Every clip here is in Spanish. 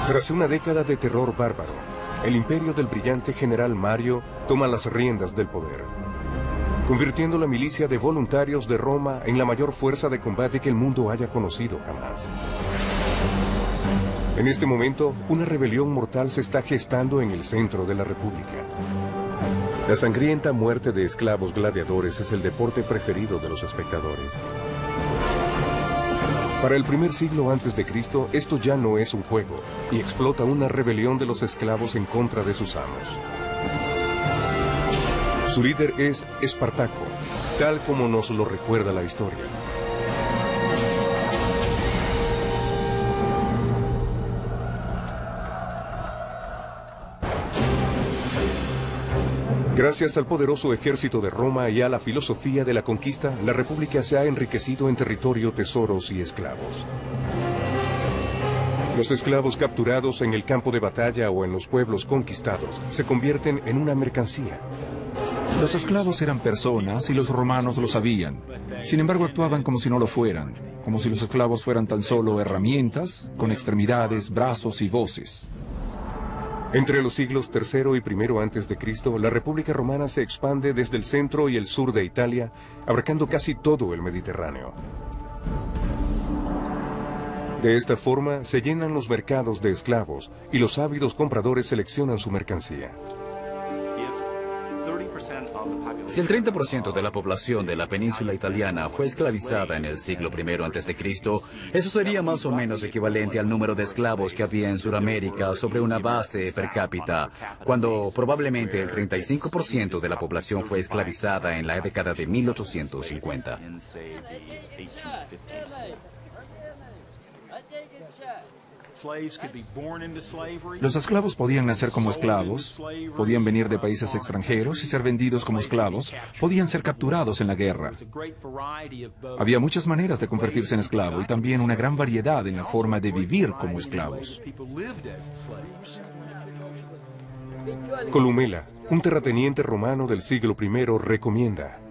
Tras una década de terror bárbaro, el imperio del brillante general Mario toma las riendas del poder, convirtiendo la milicia de voluntarios de Roma en la mayor fuerza de combate que el mundo haya conocido jamás. En este momento, una rebelión mortal se está gestando en el centro de la República. La sangrienta muerte de esclavos gladiadores es el deporte preferido de los espectadores. Para el primer siglo antes de Cristo, esto ya no es un juego, y explota una rebelión de los esclavos en contra de sus amos. Su líder es Espartaco, tal como nos lo recuerda la historia. Gracias al poderoso ejército de Roma y a la filosofía de la conquista, la República se ha enriquecido en territorio, tesoros y esclavos. Los esclavos capturados en el campo de batalla o en los pueblos conquistados se convierten en una mercancía. Los esclavos eran personas y los romanos lo sabían. Sin embargo, actuaban como si no lo fueran, como si los esclavos fueran tan solo herramientas, con extremidades, brazos y voces. Entre los siglos III y I antes de Cristo, la República Romana se expande desde el centro y el sur de Italia, abarcando casi todo el Mediterráneo. De esta forma, se llenan los mercados de esclavos y los ávidos compradores seleccionan su mercancía. Si el 30% de la población de la península italiana fue esclavizada en el siglo I a.C., eso sería más o menos equivalente al número de esclavos que había en Sudamérica sobre una base per cápita, cuando probablemente el 35% de la población fue esclavizada en la década de 1850. Los esclavos podían nacer como esclavos, podían venir de países extranjeros y ser vendidos como esclavos, podían ser capturados en la guerra. Había muchas maneras de convertirse en esclavo y también una gran variedad en la forma de vivir como esclavos. Columela, un terrateniente romano del siglo I, recomienda: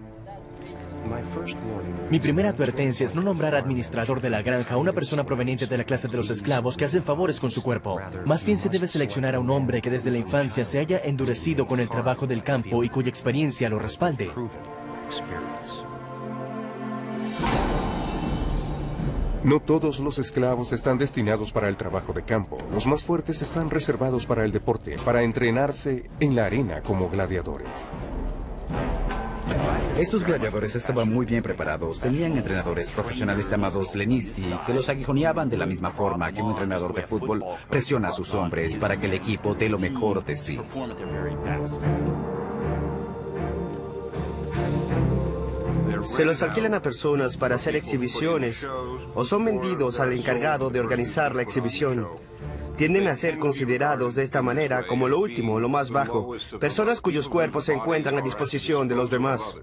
mi primera advertencia es no nombrar administrador de la granja a una persona proveniente de la clase de los esclavos que hacen favores con su cuerpo. Más bien se debe seleccionar a un hombre que desde la infancia se haya endurecido con el trabajo del campo y cuya experiencia lo respalde. No todos los esclavos están destinados para el trabajo de campo. Los más fuertes están reservados para el deporte, para entrenarse en la arena como gladiadores. Estos gladiadores estaban muy bien preparados. Tenían entrenadores profesionales llamados lenisti, que los aguijoneaban de la misma forma que un entrenador de fútbol presiona a sus hombres para que el equipo dé lo mejor de sí. Se los alquilan a personas para hacer exhibiciones o son vendidos al encargado de organizar la exhibición. Tienden a ser considerados de esta manera como lo último, lo más bajo, personas cuyos cuerpos se encuentran a disposición de los demás.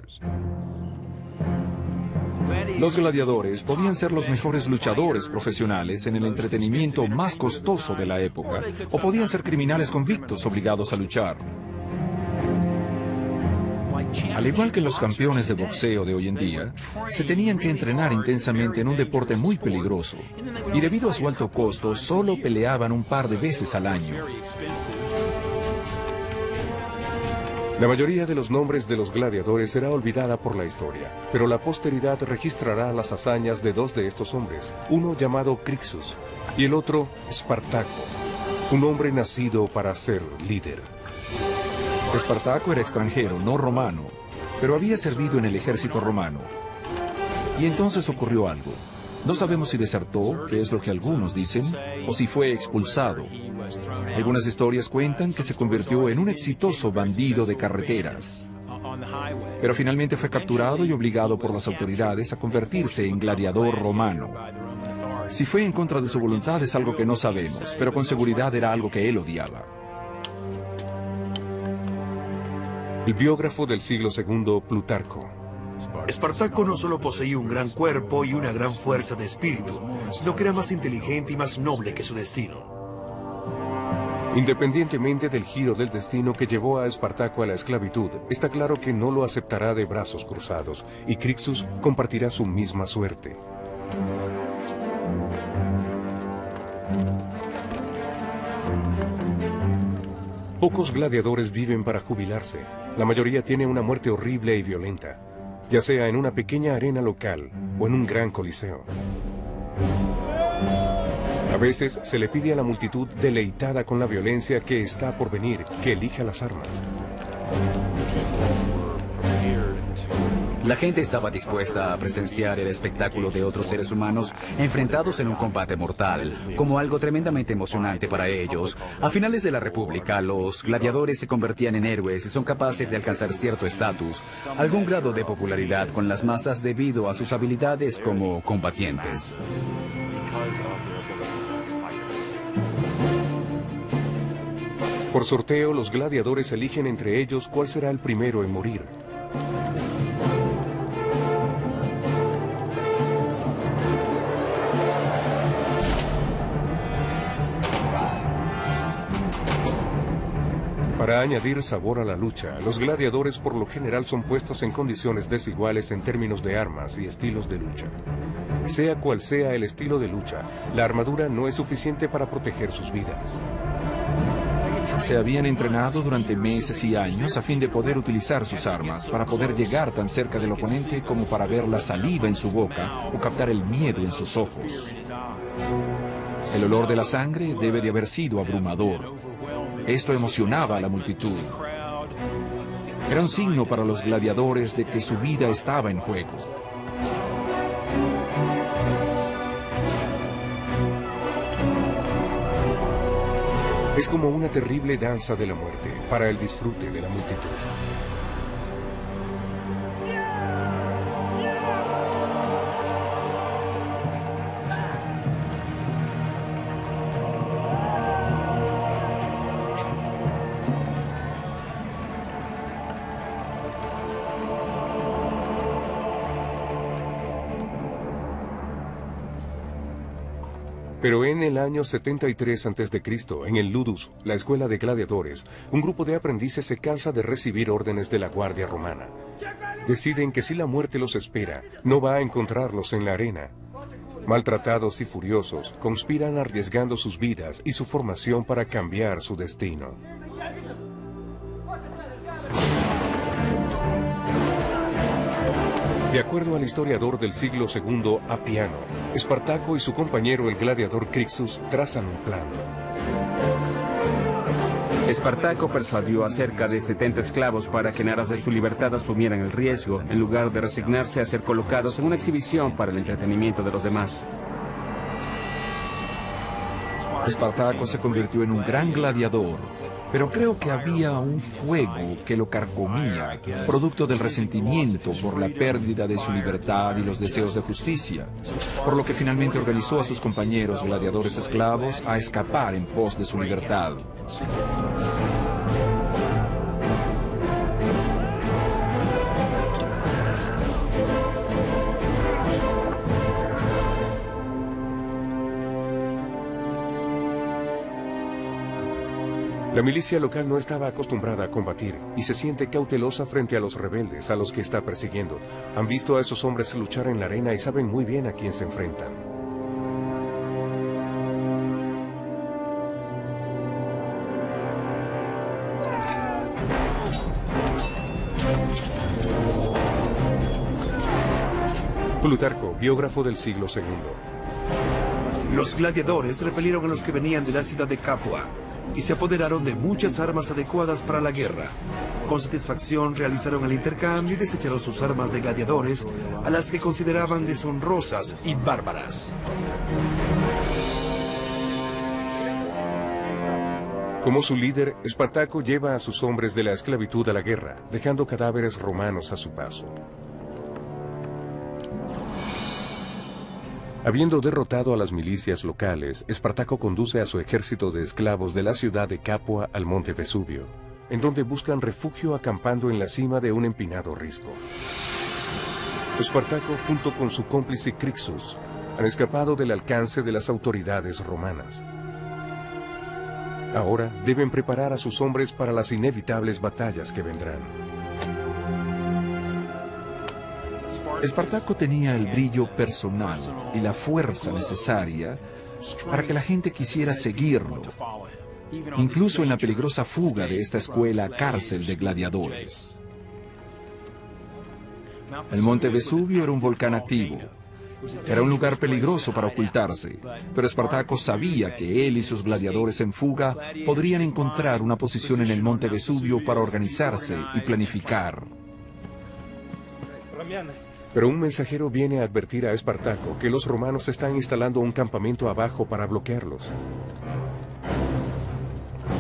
Los gladiadores podían ser los mejores luchadores profesionales en el entretenimiento más costoso de la época, o podían ser criminales convictos obligados a luchar. Al igual que los campeones de boxeo de hoy en día, se tenían que entrenar intensamente en un deporte muy peligroso, y debido a su alto costo, solo peleaban un par de veces al año. La mayoría de los nombres de los gladiadores será olvidada por la historia, pero la posteridad registrará las hazañas de dos de estos hombres, uno llamado Crixus y el otro Espartaco, un hombre nacido para ser líder. Espartaco era extranjero, no romano, pero había servido en el ejército romano. Y entonces ocurrió algo. No sabemos si desertó, que es lo que algunos dicen, o si fue expulsado. Algunas historias cuentan que se convirtió en un exitoso bandido de carreteras. Pero finalmente fue capturado y obligado por las autoridades a convertirse en gladiador romano. Si fue en contra de su voluntad es algo que no sabemos, pero con seguridad era algo que él odiaba. El biógrafo del siglo II, Plutarco. Espartaco no solo poseía un gran cuerpo y una gran fuerza de espíritu, sino que era más inteligente y más noble que su destino. Independientemente del giro del destino que llevó a Espartaco a la esclavitud, está claro que no lo aceptará de brazos cruzados, y Crixus compartirá su misma suerte. Pocos gladiadores viven para jubilarse. La mayoría tiene una muerte horrible y violenta, ya sea en una pequeña arena local o en un gran coliseo. A veces se le pide a la multitud deleitada con la violencia que está por venir que elija las armas. La gente estaba dispuesta a presenciar el espectáculo de otros seres humanos enfrentados en un combate mortal, como algo tremendamente emocionante para ellos. A finales de la República, los gladiadores se convertían en héroes y son capaces de alcanzar cierto estatus, algún grado de popularidad con las masas debido a sus habilidades como combatientes. Por sorteo, los gladiadores eligen entre ellos cuál será el primero en morir. Para añadir sabor a la lucha, los gladiadores por lo general son puestos en condiciones desiguales en términos de armas y estilos de lucha. Sea cual sea el estilo de lucha, la armadura no es suficiente para proteger sus vidas. Se habían entrenado durante meses y años a fin de poder utilizar sus armas, para poder llegar tan cerca del oponente como para ver la saliva en su boca o captar el miedo en sus ojos. El olor de la sangre debe de haber sido abrumador. Esto emocionaba a la multitud. Era un signo para los gladiadores de que su vida estaba en juego. Es como una terrible danza de la muerte para el disfrute de la multitud. Pero en el año 73 a.C., en el Ludus, la escuela de gladiadores, un grupo de aprendices se cansa de recibir órdenes de la guardia romana. Deciden que si la muerte los espera, no va a encontrarlos en la arena. Maltratados y furiosos, conspiran arriesgando sus vidas y su formación para cambiar su destino. De acuerdo al historiador del siglo II, Apiano, Espartaco y su compañero el gladiador Crixus trazan un plan. Espartaco persuadió a cerca de 70 esclavos para que en aras de su libertad asumieran el riesgo, en lugar de resignarse a ser colocados en una exhibición para el entretenimiento de los demás. Espartaco se convirtió en un gran gladiador, pero creo que había un fuego que lo carcomía, producto del resentimiento por la pérdida de su libertad y los deseos de justicia, por lo que finalmente organizó a sus compañeros gladiadores esclavos a escapar en pos de su libertad. La milicia local no estaba acostumbrada a combatir y se siente cautelosa frente a los rebeldes a los que está persiguiendo. Han visto a esos hombres luchar en la arena y saben muy bien a quién se enfrentan. Plutarco, biógrafo del siglo II. Los gladiadores repelieron a los que venían de la ciudad de Capua y se apoderaron de muchas armas adecuadas para la guerra. Con satisfacción realizaron el intercambio y desecharon sus armas de gladiadores, a las que consideraban deshonrosas y bárbaras. Como su líder, Espartaco lleva a sus hombres de la esclavitud a la guerra, dejando cadáveres romanos a su paso. Habiendo derrotado a las milicias locales, Espartaco conduce a su ejército de esclavos de la ciudad de Capua al monte Vesubio, en donde buscan refugio acampando en la cima de un empinado risco. Espartaco, junto con su cómplice Crixus, han escapado del alcance de las autoridades romanas. Ahora deben preparar a sus hombres para las inevitables batallas que vendrán. Espartaco tenía el brillo personal y la fuerza necesaria para que la gente quisiera seguirlo. incluso en la peligrosa fuga de esta escuela cárcel de gladiadores. El monte Vesubio era un volcán activo. Era un lugar peligroso para ocultarse, pero Espartaco sabía que él y sus gladiadores en fuga podrían encontrar una posición en el monte Vesubio para organizarse y planificar. Pero un mensajero viene a advertir a Espartaco que los romanos están instalando un campamento abajo para bloquearlos.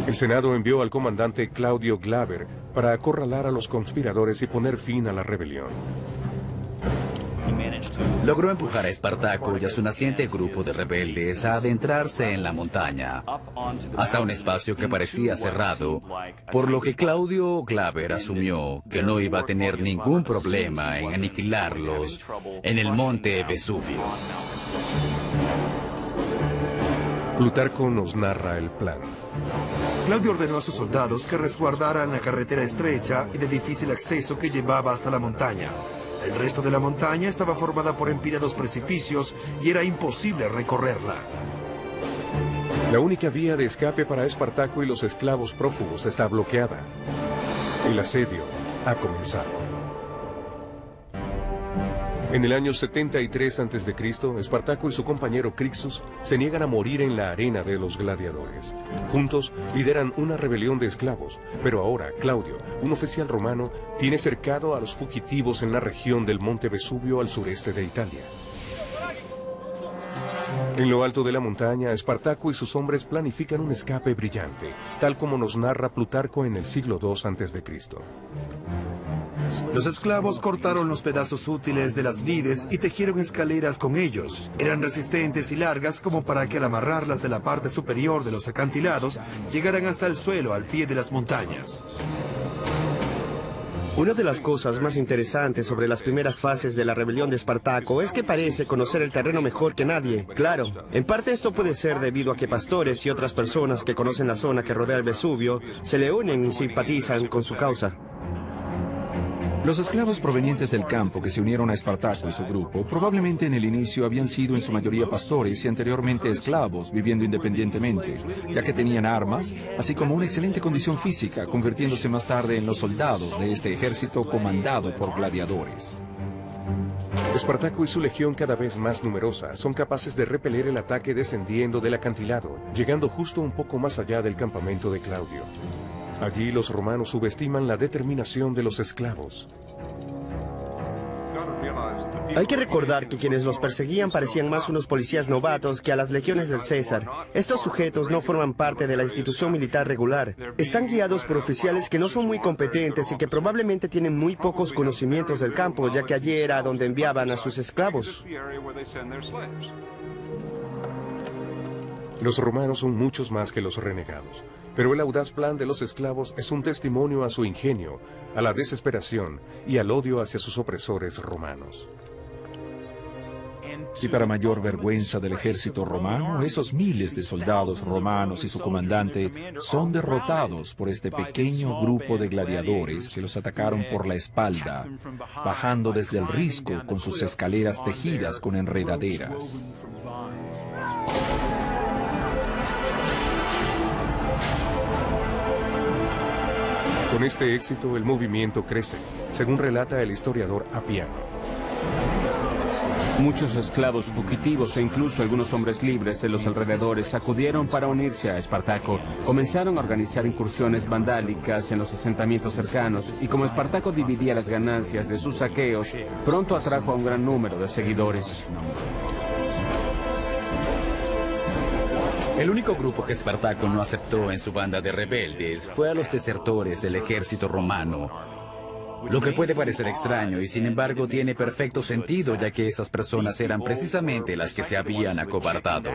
El Senado envió al comandante Claudio Glaber para acorralar a los conspiradores y poner fin a la rebelión. Logró empujar a Espartaco y a su naciente grupo de rebeldes a adentrarse en la montaña, hasta un espacio que parecía cerrado, por lo que Claudio Glaber asumió que no iba a tener ningún problema en aniquilarlos en el monte Vesubio. Plutarco nos narra el plan. Claudio ordenó a sus soldados que resguardaran la carretera estrecha y de difícil acceso que llevaba hasta la montaña. El resto de la montaña estaba formada por empinados precipicios y era imposible recorrerla. La única vía de escape para Espartaco y los esclavos prófugos está bloqueada. El asedio ha comenzado. En el año 73 a.C., Espartaco y su compañero Crixus se niegan a morir en la arena de los gladiadores. Juntos lideran una rebelión de esclavos, pero ahora Claudio, un oficial romano, tiene cercado a los fugitivos en la región del monte Vesubio al sureste de Italia. En lo alto de la montaña, Espartaco y sus hombres planifican un escape brillante, tal como nos narra Plutarco en el siglo II a.C. Los esclavos cortaron los pedazos útiles de las vides y tejieron escaleras con ellos. Eran resistentes y largas como para que al amarrarlas de la parte superior de los acantilados llegaran hasta el suelo al pie de las montañas. Una de las cosas más interesantes sobre las primeras fases de la rebelión de Espartaco es que parece conocer el terreno mejor que nadie. Claro, en parte esto puede ser debido a que pastores y otras personas que conocen la zona que rodea el Vesubio se le unen y simpatizan con su causa. Los esclavos provenientes del campo que se unieron a Espartaco y su grupo probablemente en el inicio habían sido en su mayoría pastores y anteriormente esclavos viviendo independientemente, ya que tenían armas, así como una excelente condición física, convirtiéndose más tarde en los soldados de este ejército comandado por gladiadores. Espartaco y su legión, cada vez más numerosa, son capaces de repeler el ataque descendiendo del acantilado, llegando justo un poco más allá del campamento de Claudio. Allí los romanos subestiman la determinación de los esclavos. Hay que recordar que quienes los perseguían parecían más unos policías novatos que a las legiones del César. Estos sujetos no forman parte de la institución militar regular. Están guiados por oficiales que no son muy competentes y que probablemente tienen muy pocos conocimientos del campo, ya que allí era donde enviaban a sus esclavos. Los romanos son muchos más que los renegados, pero el audaz plan de los esclavos es un testimonio a su ingenio, a la desesperación y al odio hacia sus opresores romanos. Y para mayor vergüenza del ejército romano, esos miles de soldados romanos y su comandante son derrotados por este pequeño grupo de gladiadores que los atacaron por la espalda, bajando desde el risco con sus escaleras tejidas con enredaderas. Con este éxito, el movimiento crece, según relata el historiador Apiano. Muchos esclavos fugitivos e incluso algunos hombres libres de los alrededores acudieron para unirse a Espartaco. Comenzaron a organizar incursiones vandálicas en los asentamientos cercanos y como Espartaco dividía las ganancias de sus saqueos, pronto atrajo a un gran número de seguidores. El único grupo que Espartaco no aceptó en su banda de rebeldes fue a los desertores del ejército romano. Lo que puede parecer extraño y sin embargo tiene perfecto sentido, ya que esas personas eran precisamente las que se habían acobardado.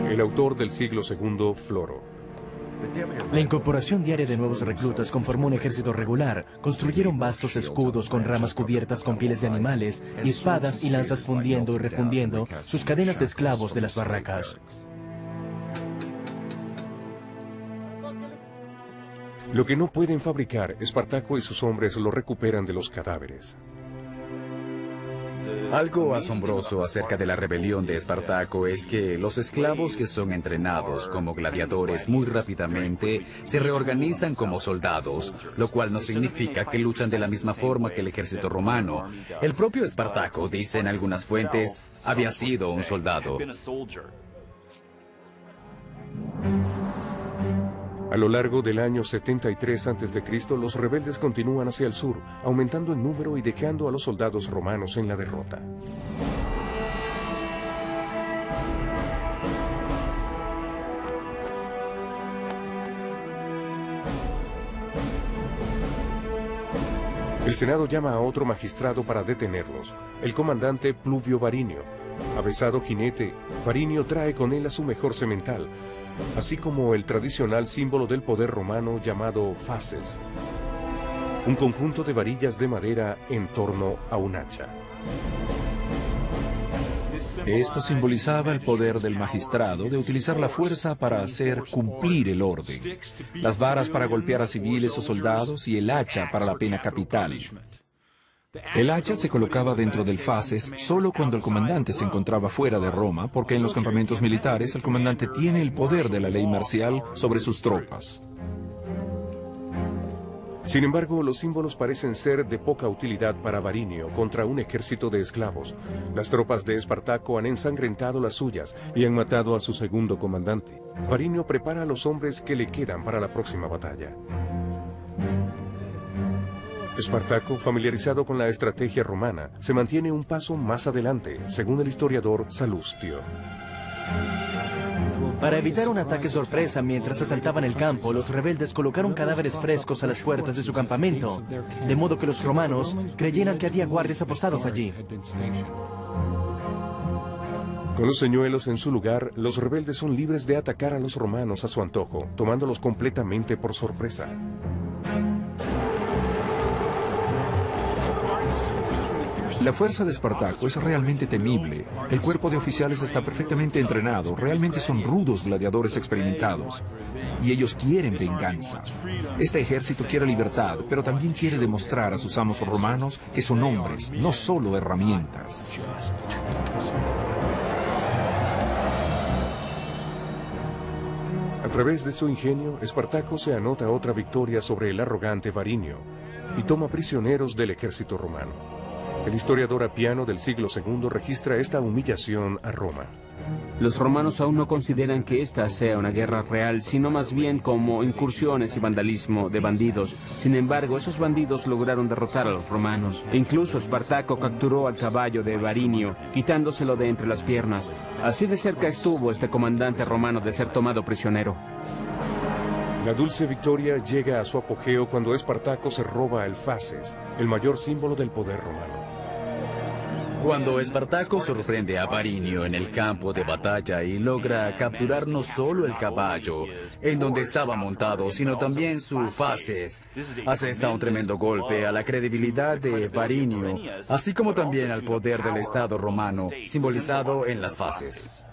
El autor del siglo II, Floro. La incorporación diaria de nuevos reclutas conformó un ejército regular. Construyeron vastos escudos con ramas cubiertas con pieles de animales y espadas y lanzas fundiendo y refundiendo sus cadenas de esclavos de las barracas. Lo que no pueden fabricar, Espartaco y sus hombres lo recuperan de los cadáveres. Algo asombroso acerca de la rebelión de Espartaco es que los esclavos que son entrenados como gladiadores muy rápidamente se reorganizan como soldados, lo cual no significa que luchan de la misma forma que el ejército romano. El propio Espartaco, dicen algunas fuentes, había sido un soldado. A lo largo del año 73 a.C., los rebeldes continúan hacia el sur, aumentando en número y dejando a los soldados romanos en la derrota. El Senado llama a otro magistrado para detenerlos, el comandante Pluvio Varinio. Avesado jinete, Varinio trae con él a su mejor semental, así como el tradicional símbolo del poder romano llamado faces, un conjunto de varillas de madera en torno a un hacha. Esto simbolizaba el poder del magistrado de utilizar la fuerza para hacer cumplir el orden, las varas para golpear a civiles o soldados y el hacha para la pena capital. El hacha se colocaba dentro del faces solo cuando el comandante se encontraba fuera de Roma, porque en los campamentos militares el comandante tiene el poder de la ley marcial sobre sus tropas. Sin embargo, los símbolos parecen ser de poca utilidad para Varinio contra un ejército de esclavos. Las tropas de Espartaco han ensangrentado las suyas y han matado a su segundo comandante. Varinio prepara a los hombres que le quedan para la próxima batalla. Espartaco, familiarizado con la estrategia romana, se mantiene un paso más adelante, según el historiador Salustio. Para evitar un ataque sorpresa mientras asaltaban el campo, los rebeldes colocaron cadáveres frescos a las puertas de su campamento, de modo que los romanos creyeran que había guardias apostados allí. Con los señuelos en su lugar, los rebeldes son libres de atacar a los romanos a su antojo, tomándolos completamente por sorpresa. La fuerza de Espartaco es realmente temible. El cuerpo de oficiales está perfectamente entrenado, realmente son rudos gladiadores experimentados. Y ellos quieren venganza. Este ejército quiere libertad, pero también quiere demostrar a sus amos romanos que son hombres, no solo herramientas. A través de su ingenio, Espartaco se anota otra victoria sobre el arrogante Varinio y toma prisioneros del ejército romano. El historiador Apiano del siglo II registra esta humillación a Roma. Los romanos aún no consideran que esta sea una guerra real, sino más bien como incursiones y vandalismo de bandidos. Sin embargo, esos bandidos lograron derrotar a los romanos. E incluso Espartaco capturó al caballo de Varinio, quitándoselo de entre las piernas. Así de cerca estuvo este comandante romano de ser tomado prisionero. La dulce victoria llega a su apogeo cuando Espartaco se roba el faces, el mayor símbolo del poder romano. Cuando Espartaco sorprende a Varinio en el campo de batalla y logra capturar no solo el caballo en donde estaba montado, sino también su faces, asesta un tremendo golpe a la credibilidad de Varinio, así como también al poder del Estado romano, simbolizado en las faces.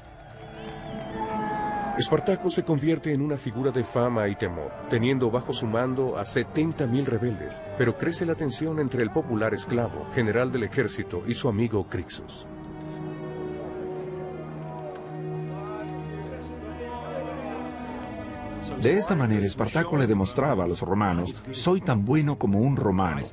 Espartaco se convierte en una figura de fama y temor, teniendo bajo su mando a 70.000 rebeldes, pero crece la tensión entre el popular esclavo, general del ejército, y su amigo Crixus. De esta manera, Espartaco le demostraba a los romanos: soy tan bueno como un romano.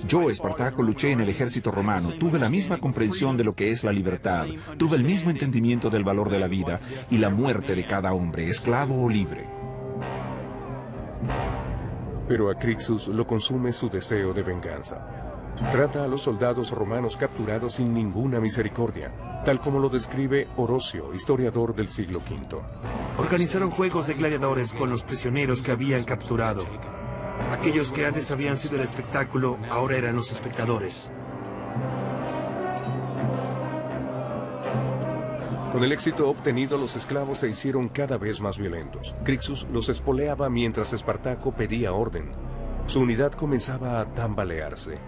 Yo, Espartaco, luché en el ejército romano, tuve la misma comprensión de lo que es la libertad, tuve el mismo entendimiento del valor de la vida y la muerte de cada hombre, esclavo o libre. Pero a Crixus lo consume su deseo de venganza. Trata a los soldados romanos capturados sin ninguna misericordia, tal como lo describe Orocio, historiador del siglo V. Organizaron juegos de gladiadores con los prisioneros que habían capturado. Aquellos que antes habían sido el espectáculo, ahora eran los espectadores. Con el éxito obtenido, los esclavos se hicieron cada vez más violentos. Crixus los espoleaba mientras Espartaco pedía orden. Su unidad comenzaba a tambalearse.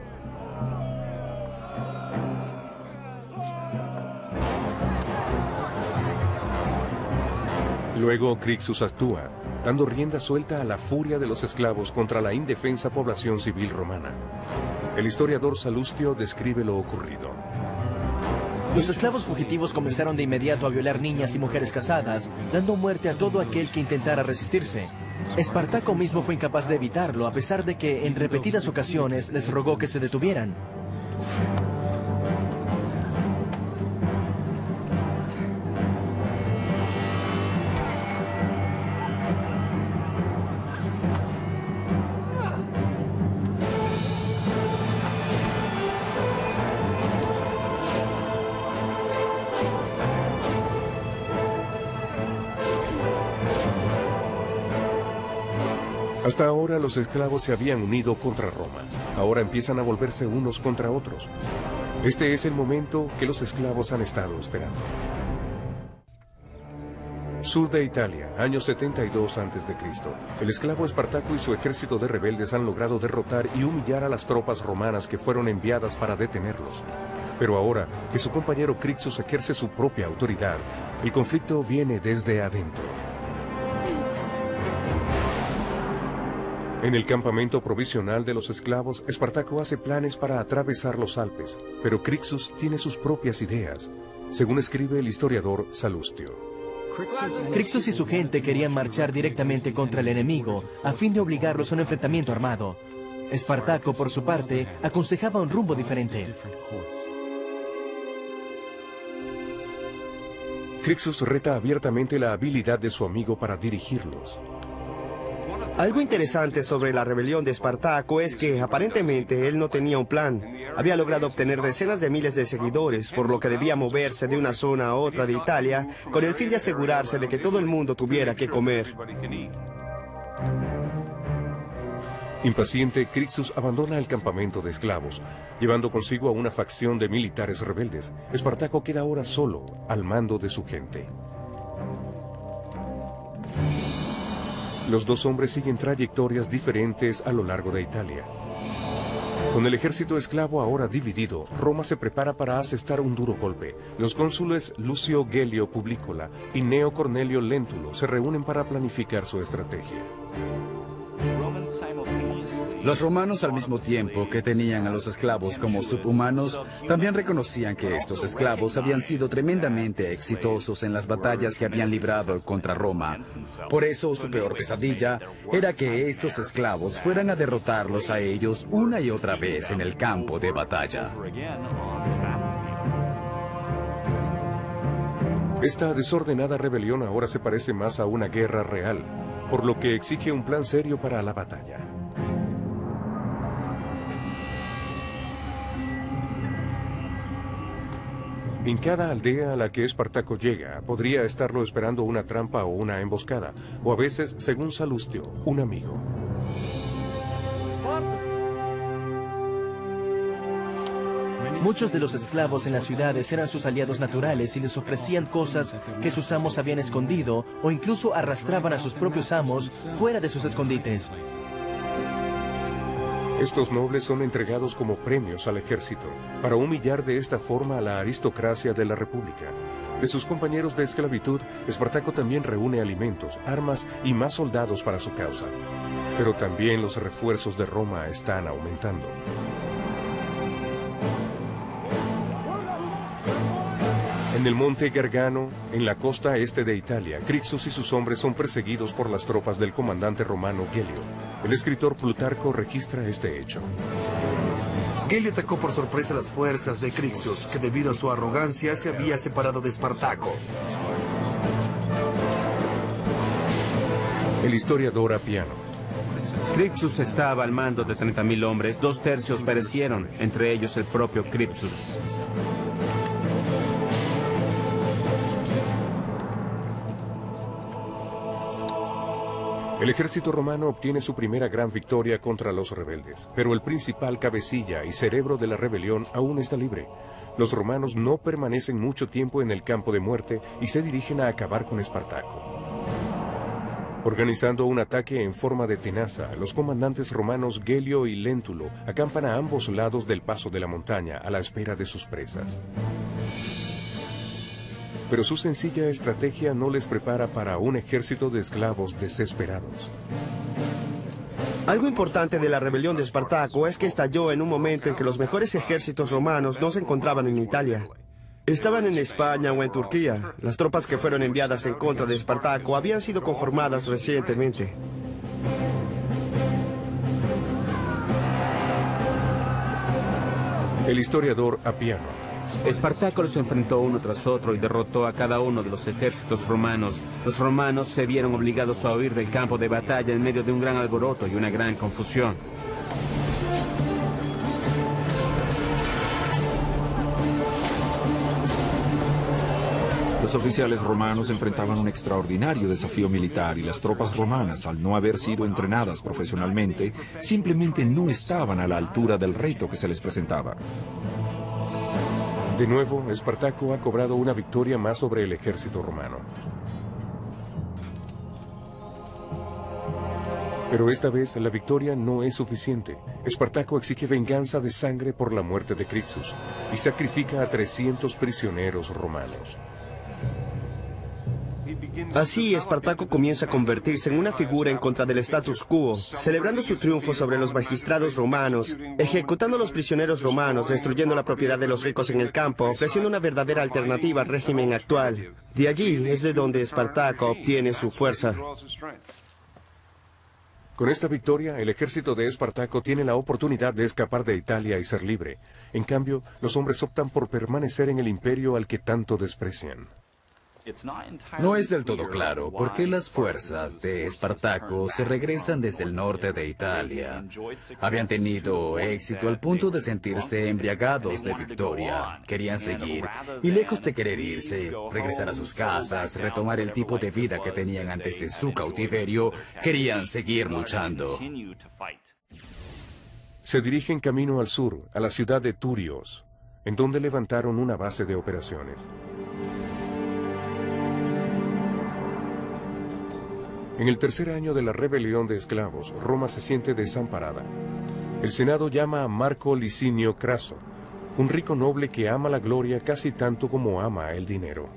Luego Crixus actúa, dando rienda suelta a la furia de los esclavos contra la indefensa población civil romana. El historiador Salustio describe lo ocurrido. Los esclavos fugitivos comenzaron de inmediato a violar niñas y mujeres casadas, dando muerte a todo aquel que intentara resistirse. Espartaco mismo fue incapaz de evitarlo, a pesar de que en repetidas ocasiones les rogó que se detuvieran. Hasta ahora los esclavos se habían unido contra Roma. Ahora empiezan a volverse unos contra otros. Este es el momento que los esclavos han estado esperando. Sur de Italia, año 72 a.C. El esclavo Espartaco y su ejército de rebeldes han logrado derrotar y humillar a las tropas romanas que fueron enviadas para detenerlos. Pero ahora que su compañero Crixus ejerce su propia autoridad, el conflicto viene desde adentro. En el campamento provisional de los esclavos, Espartaco hace planes para atravesar los Alpes, pero Crixus tiene sus propias ideas, según escribe el historiador Salustio. Crixus y su gente querían marchar directamente contra el enemigo, a fin de obligarlos a un enfrentamiento armado. Espartaco, por su parte, aconsejaba un rumbo diferente. Crixus reta abiertamente la habilidad de su amigo para dirigirlos. Algo interesante sobre la rebelión de Espartaco es que aparentemente él no tenía un plan. Había logrado obtener decenas de miles de seguidores, por lo que debía moverse de una zona a otra de Italia con el fin de asegurarse de que todo el mundo tuviera que comer. Impaciente, Crixus abandona el campamento de esclavos, llevando consigo a una facción de militares rebeldes. Espartaco queda ahora solo, al mando de su gente. Los dos hombres siguen trayectorias diferentes a lo largo de Italia. Con el ejército esclavo ahora dividido, Roma se prepara para asestar un duro golpe. Los cónsules Lucio Gelio Publicola y Gneo Cornelio Lentulo se reúnen para planificar su estrategia. Los romanos, al mismo tiempo que tenían a los esclavos como subhumanos, también reconocían que estos esclavos habían sido tremendamente exitosos en las batallas que habían librado contra Roma. Por eso, su peor pesadilla era que estos esclavos fueran a derrotarlos a ellos una y otra vez en el campo de batalla. Esta desordenada rebelión ahora se parece más a una guerra real, por lo que exige un plan serio para la batalla. En cada aldea a la que Espartaco llega, podría estarlo esperando una trampa o una emboscada, o a veces, según Salustio, un amigo. Muchos de los esclavos en las ciudades eran sus aliados naturales y les ofrecían cosas que sus amos habían escondido, o incluso arrastraban a sus propios amos fuera de sus escondites. Estos nobles son entregados como premios al ejército, para humillar de esta forma a la aristocracia de la República. De sus compañeros de esclavitud, Espartaco también reúne alimentos, armas y más soldados para su causa. Pero también los refuerzos de Roma están aumentando. En el monte Gargano, en la costa este de Italia, Crixus y sus hombres son perseguidos por las tropas del comandante romano Gelio. El escritor Plutarco registra este hecho. Gelio atacó por sorpresa a las fuerzas de Crixus, que debido a su arrogancia se había separado de Espartaco. El historiador Apiano. Crixus estaba al mando de 30.000 hombres, 2/3 perecieron, entre ellos el propio Crixus. El ejército romano obtiene su primera gran victoria contra los rebeldes, pero el principal cabecilla y cerebro de la rebelión aún está libre. Los romanos no permanecen mucho tiempo en el campo de muerte y se dirigen a acabar con Espartaco. Organizando un ataque en forma de tenaza, los comandantes romanos Gelio y Lentulo acampan a ambos lados del paso de la montaña a la espera de sus presas. Pero su sencilla estrategia no les prepara para un ejército de esclavos desesperados. Algo importante de la rebelión de Espartaco es que estalló en un momento en que los mejores ejércitos romanos no se encontraban en Italia. estaban en España o en Turquía. Las tropas que fueron enviadas en contra de Espartaco habían sido conformadas recientemente. El historiador Apiano. Espartaco los enfrentó uno tras otro y derrotó a cada uno de los ejércitos romanos. Los romanos se vieron obligados a huir del campo de batalla en medio de un gran alboroto y una gran confusión. Los oficiales romanos enfrentaban un extraordinario desafío militar y las tropas romanas, al no haber sido entrenadas profesionalmente, simplemente no estaban a la altura del reto que se les presentaba. De nuevo, Espartaco ha cobrado una victoria más sobre el ejército romano. Pero esta vez la victoria no es suficiente. Espartaco exige venganza de sangre por la muerte de Crixus y sacrifica a 300 prisioneros romanos. Así, Espartaco comienza a convertirse en una figura en contra del status quo, celebrando su triunfo sobre los magistrados romanos, ejecutando a los prisioneros romanos, destruyendo la propiedad de los ricos en el campo, ofreciendo una verdadera alternativa al régimen actual. De allí es de donde Espartaco obtiene su fuerza. Con esta victoria, el ejército de Espartaco tiene la oportunidad de escapar de Italia y ser libre. En cambio, los hombres optan por permanecer en el imperio al que tanto desprecian. No es del todo claro por qué las fuerzas de Espartaco se regresan desde el norte de Italia. Habían tenido éxito al punto de sentirse embriagados de victoria. Querían seguir y, lejos de querer irse, regresar a sus casas, retomar el tipo de vida que tenían antes de su cautiverio, querían seguir luchando. Se dirigen camino al sur, a la ciudad de Turios, en donde levantaron una base de operaciones. En el tercer año de la rebelión de esclavos, Roma se siente desamparada. El Senado llama a Marco Licinio Craso, un rico noble que ama la gloria casi tanto como ama el dinero.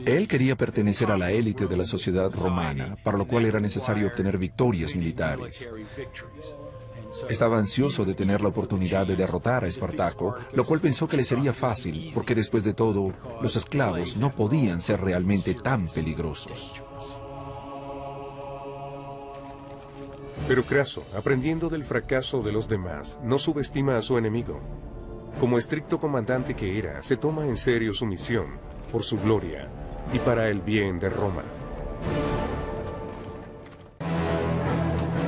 Él quería pertenecer a la élite de la sociedad romana, para lo cual era necesario obtener victorias militares. Estaba ansioso de tener la oportunidad de derrotar a Espartaco, lo cual pensó que le sería fácil, porque después de todo, los esclavos no podían ser realmente tan peligrosos. Pero Craso, aprendiendo del fracaso de los demás, no subestima a su enemigo. Como estricto comandante que era, se toma en serio su misión, por su gloria y para el bien de Roma.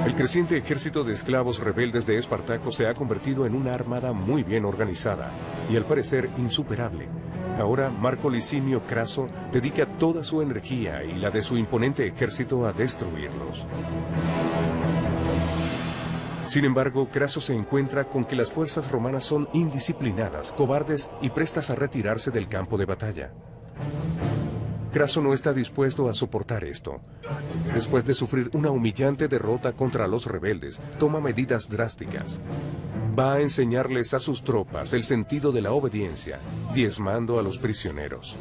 El creciente ejército de esclavos rebeldes de Espartaco se ha convertido en una armada muy bien organizada y al parecer insuperable. Ahora Marco Licinio Craso dedica toda su energía y la de su imponente ejército a destruirlos. Sin embargo, Craso se encuentra con que las fuerzas romanas son indisciplinadas, cobardes y prestas a retirarse del campo de batalla. Craso no está dispuesto a soportar esto. Después de sufrir una humillante derrota contra los rebeldes, toma medidas drásticas. Va a enseñarles a sus tropas el sentido de la obediencia, diezmando a los prisioneros.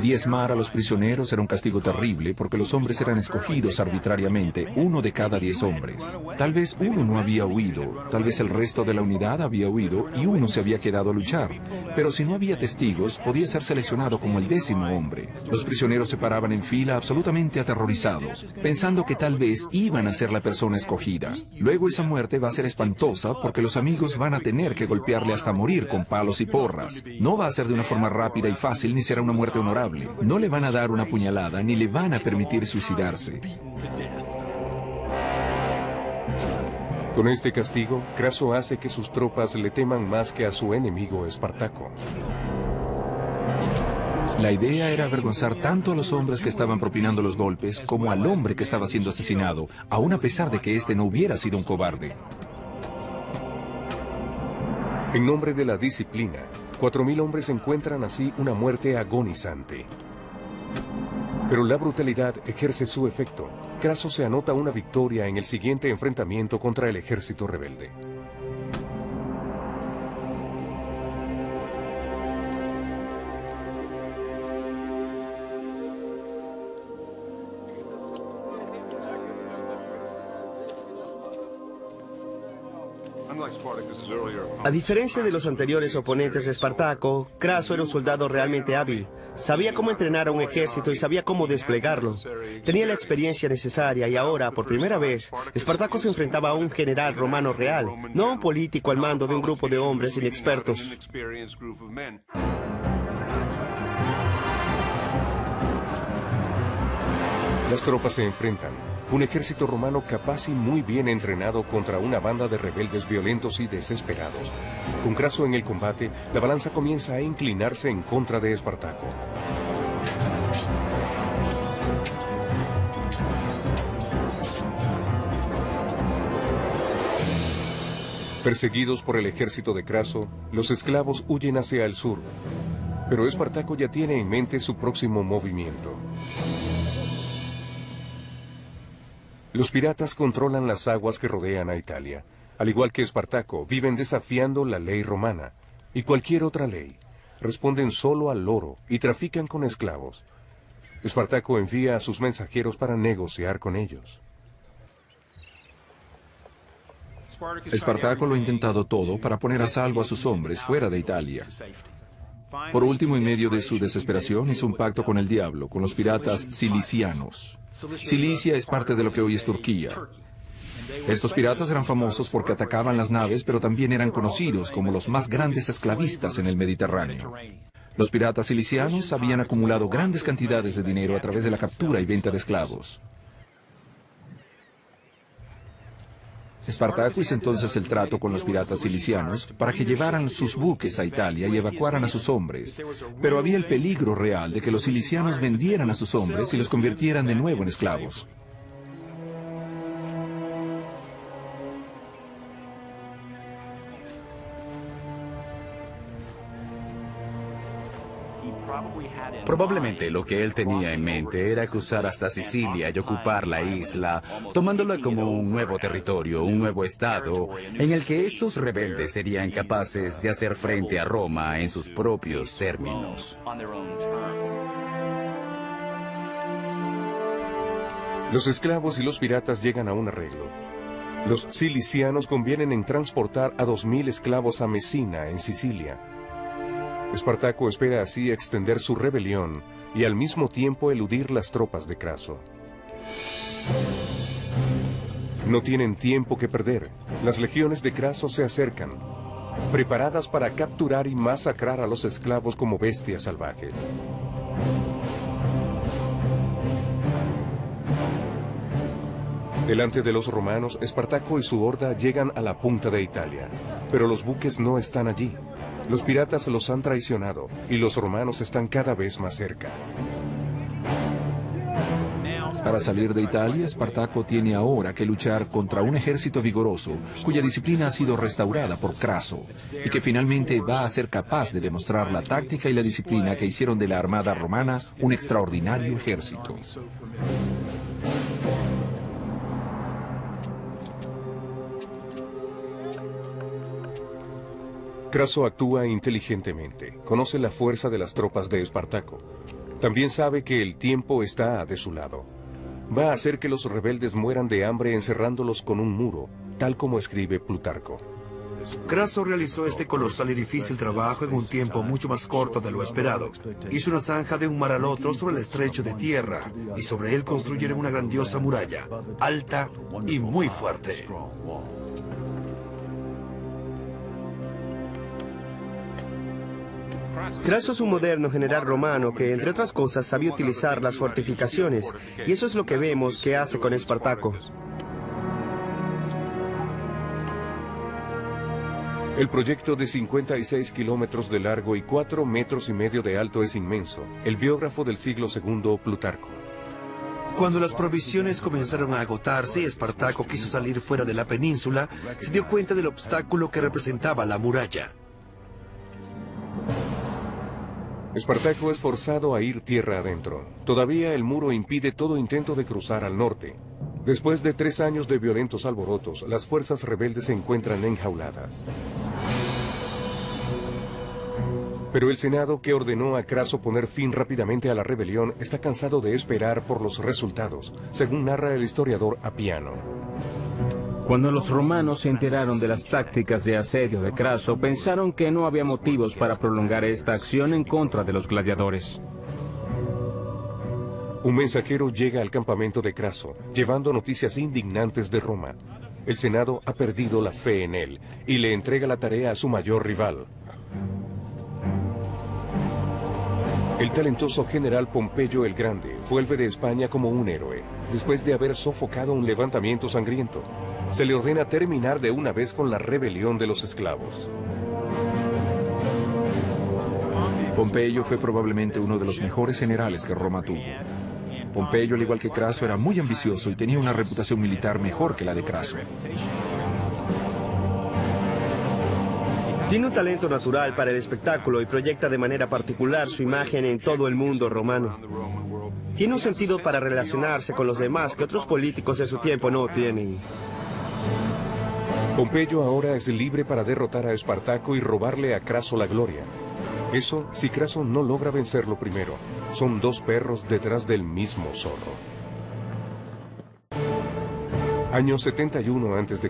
Diezmar a los prisioneros era un castigo terrible porque los hombres eran escogidos arbitrariamente, 1 de cada 10 hombres. Tal vez uno no había huido, tal vez el resto de la unidad había huido y uno se había quedado a luchar. Pero si no había testigos, podía ser seleccionado como el 10º hombre. Los prisioneros se paraban en fila absolutamente aterrorizados, pensando que tal vez iban a ser la persona escogida. Luego esa muerte va a ser espantosa porque los amigos van a tener que golpearle hasta morir con palos y porras. No va a ser de una forma rápida y fácil ni será una muerte honorable. No le van a dar una puñalada ni le van a permitir suicidarse. Con este castigo, Craso hace que sus tropas le teman más que a su enemigo Espartaco. La idea era avergonzar tanto a los hombres que estaban propinando los golpes como al hombre que estaba siendo asesinado, aun a pesar de que éste no hubiera sido un cobarde. En nombre de la disciplina, 4.000 hombres encuentran así una muerte agonizante. Pero la brutalidad ejerce su efecto. Craso se anota una victoria en el siguiente enfrentamiento contra el ejército rebelde. A diferencia de los anteriores oponentes de Espartaco, Craso era un soldado realmente hábil. Sabía cómo entrenar a un ejército y sabía cómo desplegarlo. Tenía la experiencia necesaria y ahora, por primera vez, Espartaco se enfrentaba a un general romano real, no a un político al mando de un grupo de hombres inexpertos. Las tropas se enfrentan. Un ejército romano capaz y muy bien entrenado contra una banda de rebeldes violentos y desesperados. Con Craso en el combate, la balanza comienza a inclinarse en contra de Espartaco. Perseguidos por el ejército de Craso, los esclavos huyen hacia el sur. Pero Espartaco ya tiene en mente su próximo movimiento. Los piratas controlan las aguas que rodean a Italia. Al igual que Espartaco, viven desafiando la ley romana y cualquier otra ley. Responden solo al oro y trafican con esclavos. Espartaco envía a sus mensajeros para negociar con ellos. Espartaco lo ha intentado todo para poner a salvo a sus hombres fuera de Italia. Por último, en medio de su desesperación, hizo un pacto con el diablo, con los piratas cilicianos. Cilicia es parte de lo que hoy es Turquía. Estos piratas eran famosos porque atacaban las naves, pero también eran conocidos como los más grandes esclavistas en el Mediterráneo. Los piratas cilicianos habían acumulado grandes cantidades de dinero a través de la captura y venta de esclavos. Espartaco hizo entonces el trato con los piratas cilicianos para que llevaran sus buques a Italia y evacuaran a sus hombres. Pero había el peligro real de que los cilicianos vendieran a sus hombres y los convirtieran de nuevo en esclavos. Probablemente lo que él tenía en mente era cruzar hasta Sicilia y ocupar la isla, tomándola como un nuevo territorio, un nuevo estado, en el que estos rebeldes serían capaces de hacer frente a Roma en sus propios términos. Los esclavos y los piratas llegan a un arreglo. Los cilicianos convienen en transportar a 2000 esclavos a Mesina, en Sicilia. Espartaco espera así extender su rebelión y al mismo tiempo eludir las tropas de Craso. No tienen tiempo que perder. Las legiones de Craso se acercan, preparadas para capturar y masacrar a los esclavos como bestias salvajes. Delante de los romanos, Espartaco y su horda llegan a la punta de Italia, pero los buques no están allí. Los piratas los han traicionado y los romanos están cada vez más cerca. Para salir de Italia, Espartaco tiene ahora que luchar contra un ejército vigoroso, cuya disciplina ha sido restaurada por Craso, y que finalmente va a ser capaz de demostrar la táctica y la disciplina que hicieron de la armada romana un extraordinario ejército. Craso actúa inteligentemente, conoce la fuerza de las tropas de Espartaco. También sabe que el tiempo está de su lado. Va a hacer que los rebeldes mueran de hambre encerrándolos con un muro, tal como escribe Plutarco. Craso realizó este colosal y difícil trabajo en un tiempo mucho más corto de lo esperado. Hizo una zanja de un mar al otro sobre el estrecho de tierra, y sobre él construyeron una grandiosa muralla, alta y muy fuerte. Craso es un moderno general romano que, entre otras cosas, sabía utilizar las fortificaciones, y eso es lo que vemos que hace con Espartaco. El proyecto de 56 kilómetros de largo y 4,5 metros de alto es inmenso. El biógrafo del siglo II, Plutarco. Cuando las provisiones comenzaron a agotarse y Espartaco quiso salir fuera de la península, se dio cuenta del obstáculo que representaba la muralla. Espartaco es forzado a ir tierra adentro. Todavía el muro impide todo intento de cruzar al norte. Después de 3 años de violentos alborotos, las fuerzas rebeldes se encuentran enjauladas. Pero el Senado, que ordenó a Craso poner fin rápidamente a la rebelión, está cansado de esperar por los resultados, según narra el historiador Apiano. Cuando los romanos se enteraron de las tácticas de asedio de Craso, pensaron que no había motivos para prolongar esta acción en contra de los gladiadores. Un mensajero llega al campamento de Craso, llevando noticias indignantes de Roma. El Senado ha perdido la fe en él y le entrega la tarea a su mayor rival. El talentoso general Pompeyo el Grande vuelve de España como un héroe, después de haber sofocado un levantamiento sangriento. Se le ordena terminar de una vez con la rebelión de los esclavos. Pompeyo fue probablemente uno de los mejores generales que Roma tuvo. Pompeyo, al igual que Craso, era muy ambicioso y tenía una reputación militar mejor que la de Craso. Tiene un talento natural para el espectáculo y proyecta de manera particular su imagen en todo el mundo romano. Tiene un sentido para relacionarse con los demás que otros políticos de su tiempo no tienen. Pompeyo ahora es libre para derrotar a Espartaco y robarle a Craso la gloria. Eso si Craso no logra vencerlo primero. Son dos perros detrás del mismo zorro. Año 71 a.C.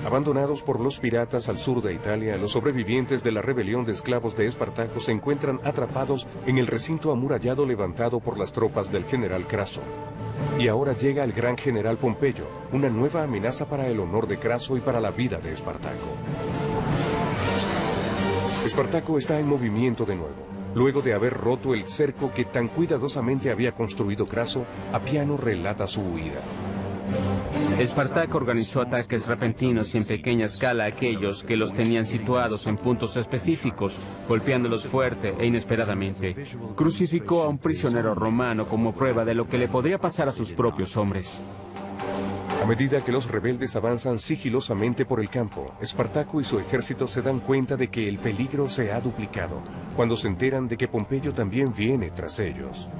Abandonados por los piratas al sur de Italia, los sobrevivientes de la rebelión de esclavos de Espartaco se encuentran atrapados en el recinto amurallado levantado por las tropas del general Craso. Y ahora llega el gran general Pompeyo, una nueva amenaza para el honor de Craso y para la vida de Espartaco. Espartaco está en movimiento de nuevo. Luego de haber roto el cerco que tan cuidadosamente había construido Craso, Apiano relata su huida. Espartaco organizó ataques repentinos y en pequeña escala a aquellos que los tenían situados en puntos específicos, golpeándolos fuerte e inesperadamente. Crucificó a un prisionero romano como prueba de lo que le podría pasar a sus propios hombres. A medida que los rebeldes avanzan sigilosamente por el campo, Espartaco y su ejército se dan cuenta de que el peligro se ha duplicado, cuando se enteran de que Pompeyo también viene tras ellos.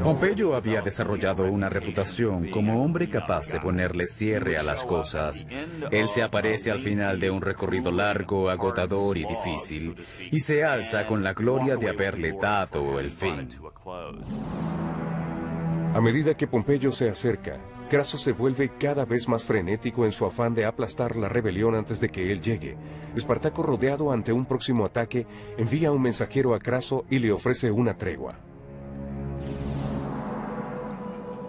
Pompeyo había desarrollado una reputación como hombre capaz de ponerle cierre a las cosas. Él se aparece al final de un recorrido largo, agotador y difícil, y se alza con la gloria de haberle dado el fin. A medida que Pompeyo se acerca, Craso se vuelve cada vez más frenético en su afán de aplastar la rebelión antes de que él llegue. Espartaco, rodeado ante un próximo ataque, envía un mensajero a Craso y le ofrece una tregua.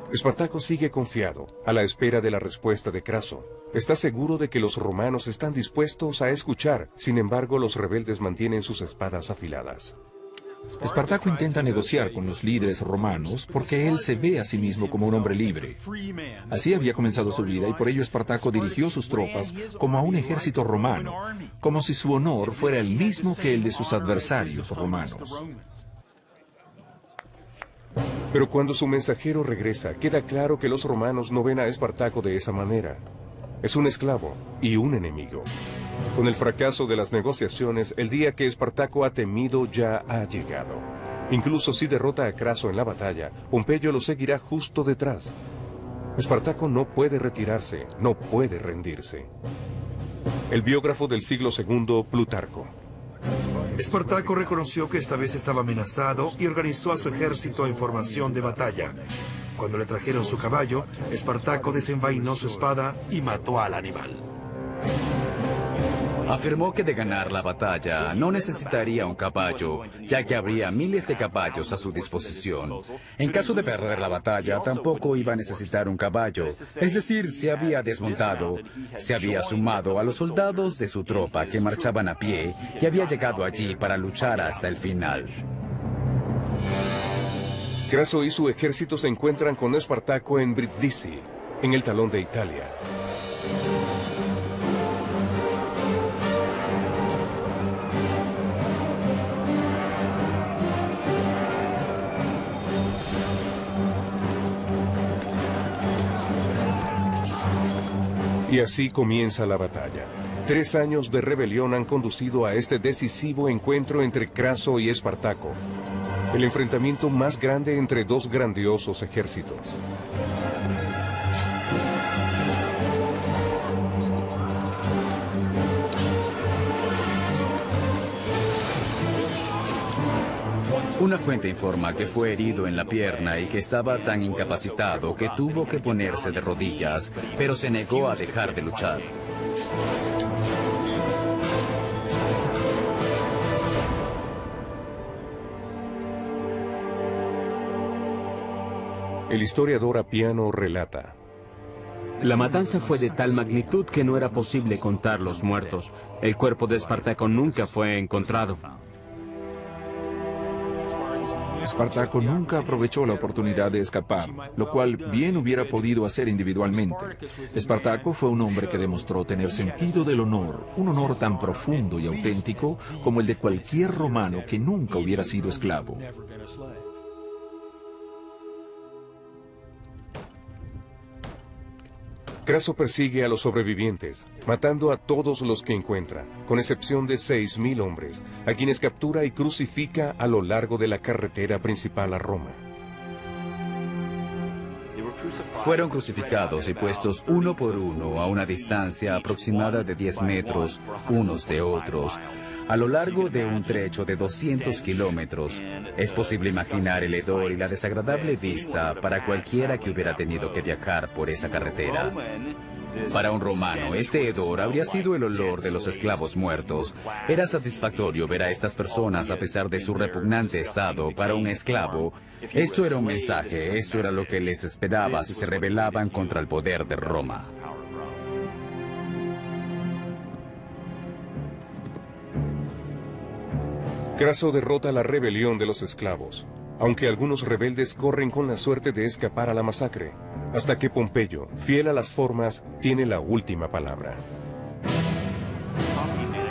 Espartaco sigue confiado, a la espera de la respuesta de Craso. Está seguro de que los romanos están dispuestos a escuchar, sin embargo los rebeldes mantienen sus espadas afiladas. Espartaco intenta negociar con los líderes romanos porque él se ve a sí mismo como un hombre libre. Así había comenzado su vida y por ello Espartaco dirigió sus tropas como a un ejército romano, como si su honor fuera el mismo que el de sus adversarios romanos. Pero cuando su mensajero regresa, queda claro que los romanos no ven a Espartaco de esa manera. Es un esclavo y un enemigo. Con el fracaso de las negociaciones, el día que Espartaco ha temido ya ha llegado. Incluso si derrota a Craso en la batalla, Pompeyo lo seguirá justo detrás. Espartaco no puede retirarse, no puede rendirse. El biógrafo del siglo II, Plutarco. Espartaco reconoció que esta vez estaba amenazado y organizó a su ejército en formación de batalla. Cuando le trajeron su caballo, Espartaco desenvainó su espada y mató al animal. Afirmó que de ganar la batalla no necesitaría un caballo, ya que habría miles de caballos a su disposición. En caso de perder la batalla, tampoco iba a necesitar un caballo. Es decir, se había desmontado, se había sumado a los soldados de su tropa que marchaban a pie y había llegado allí para luchar hasta el final. Craso y su ejército se encuentran con Espartaco en Brindisi, en el talón de Italia. Y así comienza la batalla. 3 años de rebelión han conducido a este decisivo encuentro entre Craso y Espartaco. El enfrentamiento más grande entre dos grandiosos ejércitos. Una fuente informa que fue herido en la pierna y que estaba tan incapacitado que tuvo que ponerse de rodillas, pero se negó a dejar de luchar. El historiador Apiano relata: La matanza fue de tal magnitud que no era posible contar los muertos. El cuerpo de Espartaco nunca fue encontrado. Espartaco nunca aprovechó la oportunidad de escapar, lo cual bien hubiera podido hacer individualmente. Espartaco fue un hombre que demostró tener sentido del honor, un honor tan profundo y auténtico como el de cualquier romano que nunca hubiera sido esclavo. Craso persigue a los sobrevivientes, matando a todos los que encuentra, con excepción de 6.000 hombres, a quienes captura y crucifica a lo largo de la carretera principal a Roma. Fueron crucificados y puestos uno por uno a una distancia aproximada de 10 metros, unos de otros, a lo largo de un trecho de 200 kilómetros. Es posible imaginar el hedor y la desagradable vista para cualquiera que hubiera tenido que viajar por esa carretera. Para un romano, este hedor habría sido el olor de los esclavos muertos. Era satisfactorio ver a estas personas a pesar de su repugnante estado. Para un esclavo, esto era un mensaje, esto era lo que les esperaba si se rebelaban contra el poder de Roma. Craso derrota la rebelión de los esclavos, aunque algunos rebeldes corren con la suerte de escapar a la masacre, hasta que Pompeyo, fiel a las formas, tiene la última palabra.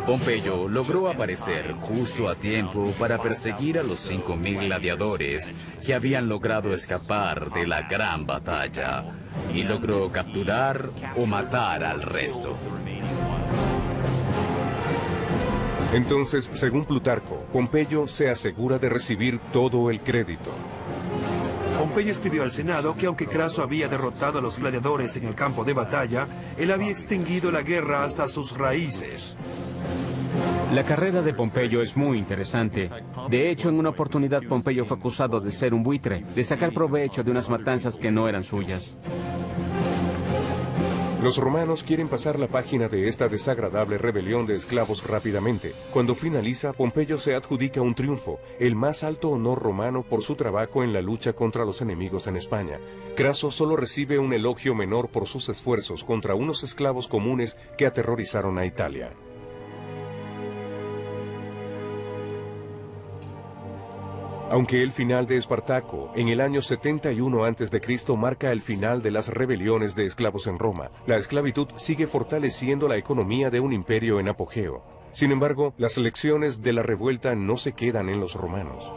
Pompeyo logró aparecer justo a tiempo para perseguir a los 5.000 gladiadores que habían logrado escapar de la gran batalla, y logró capturar o matar al resto. Entonces, según Plutarco, Pompeyo se asegura de recibir todo el crédito. Pompeyo escribió al Senado que aunque Craso había derrotado a los gladiadores en el campo de batalla, él había extinguido la guerra hasta sus raíces. La carrera de Pompeyo es muy interesante. De hecho, en una oportunidad Pompeyo fue acusado de ser un buitre, de sacar provecho de unas matanzas que no eran suyas. Los romanos quieren pasar la página de esta desagradable rebelión de esclavos rápidamente. Cuando finaliza, Pompeyo se adjudica un triunfo, el más alto honor romano por su trabajo en la lucha contra los enemigos en España. Craso solo recibe un elogio menor por sus esfuerzos contra unos esclavos comunes que aterrorizaron a Italia. Aunque el final de Espartaco, en el año 71 a.C., marca el final de las rebeliones de esclavos en Roma, la esclavitud sigue fortaleciendo la economía de un imperio en apogeo. Sin embargo, las lecciones de la revuelta no se quedan en los romanos.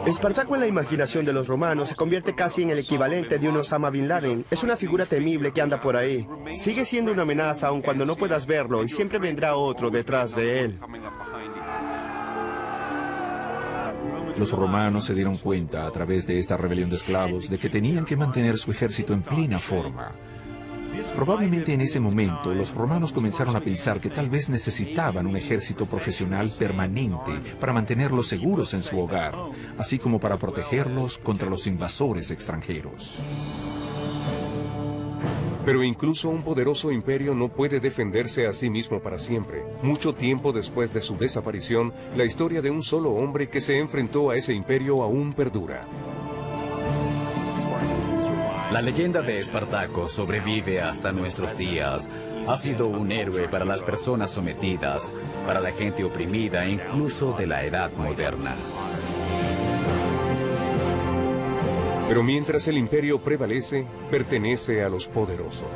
Espartaco en la imaginación de los romanos se convierte casi en el equivalente de un Osama Bin Laden. Es una figura temible que anda por ahí. Sigue siendo una amenaza aun cuando no puedas verlo y siempre vendrá otro detrás de él. Los romanos se dieron cuenta a través de esta rebelión de esclavos de que tenían que mantener su ejército en plena forma. Probablemente en ese momento los romanos comenzaron a pensar que tal vez necesitaban un ejército profesional permanente para mantenerlos seguros en su hogar, así como para protegerlos contra los invasores extranjeros. Pero incluso un poderoso imperio no puede defenderse a sí mismo para siempre. Mucho tiempo después de su desaparición, la historia de un solo hombre que se enfrentó a ese imperio aún perdura. La leyenda de Espartaco sobrevive hasta nuestros días. Ha sido un héroe para las personas sometidas, para la gente oprimida, incluso de la edad moderna. Pero mientras el imperio prevalece, pertenece a los poderosos.